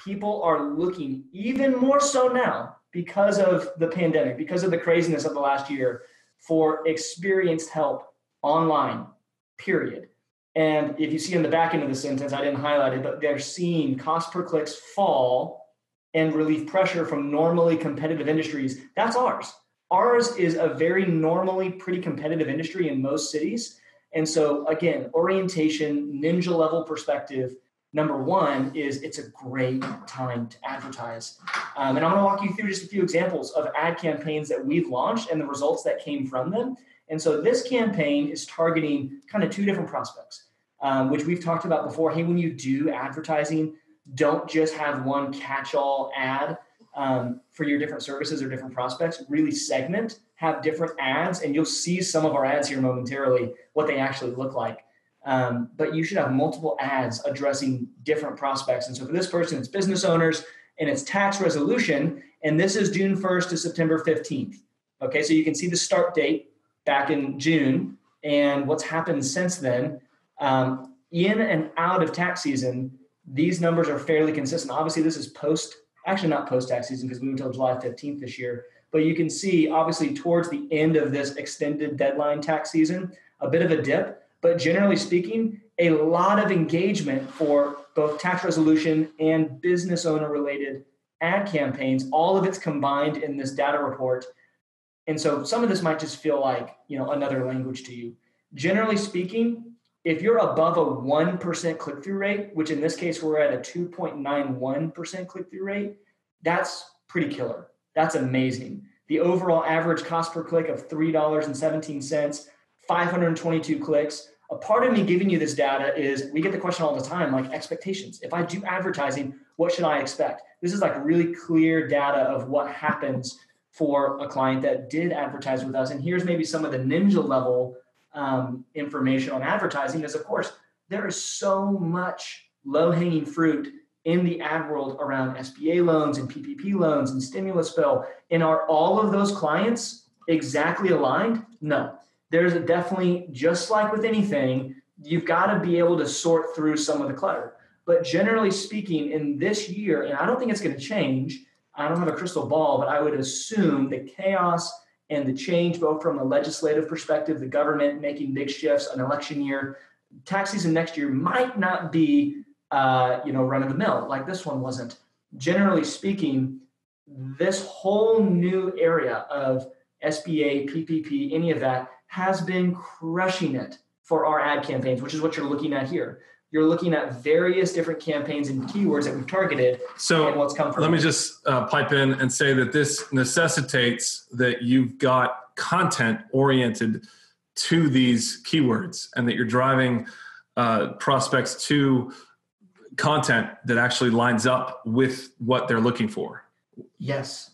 people are looking even more so now because of the pandemic, because of the craziness of the last year, for experienced help online, period. And if you see in the back end of the sentence, I didn't highlight it, but they're seeing cost per clicks fall and relieve pressure from normally competitive industries. That's ours. Ours is a very normally pretty competitive industry in most cities. And so again, orientation, ninja level perspective, number one is it's a great time to advertise. And I'm gonna walk you through just a few examples of ad campaigns that we've launched and the results that came from them. And so this campaign is targeting kind of two different prospects, which we've talked about before. Hey, when you do advertising, don't just have one catch-all ad for your different services or different prospects. Really segment, have different ads, and you'll see some of our ads here momentarily, what they actually look like. But you should have multiple ads addressing different prospects. And so for this person, it's business owners and it's tax resolution. And this is June 1st to September 15th. Okay, so you can see the start date back in June and what's happened since then. In and out of tax season, these numbers are fairly consistent. Obviously, this is not post-tax season because we went until July 15th this year. But you can see, obviously, towards the end of this extended deadline tax season, a bit of a dip. But generally speaking, a lot of engagement for both tax resolution and business owner-related ad campaigns. All of it's combined in this data report. And so some of this might just feel like, another language to you. Generally speaking, if you're above a 1% click-through rate, which in this case, we're at a 2.91% click-through rate, that's pretty killer. That's amazing. The overall average cost per click of $3.17, 522 clicks. A part of me giving you this data is we get the question all the time, like expectations. If I do advertising, what should I expect? This is like really clear data of what happens for a client that did advertise with us. And here's maybe some of the ninja level information on advertising is, of course, there is so much low-hanging fruit in the ad world around SBA loans and PPP loans and stimulus bill. And are all of those clients exactly aligned? No. There's definitely, just like with anything, you've got to be able to sort through some of the clutter. But generally speaking, in this year, and I don't think it's going to change, I don't have a crystal ball, but I would assume the chaos and the change, both from a legislative perspective, the government making big shifts, an election year, tax season next year might not be, run of the mill like this one wasn't. Generally speaking, this whole new area of SBA, PPP, any of that has been crushing it for our ad campaigns, which is what you're looking at here. You're looking at various different campaigns and keywords that we've targeted. So and what's come from let me just pipe in and say that this necessitates that you've got content oriented to these keywords and that you're driving prospects to content that actually lines up with what they're looking for. Yes.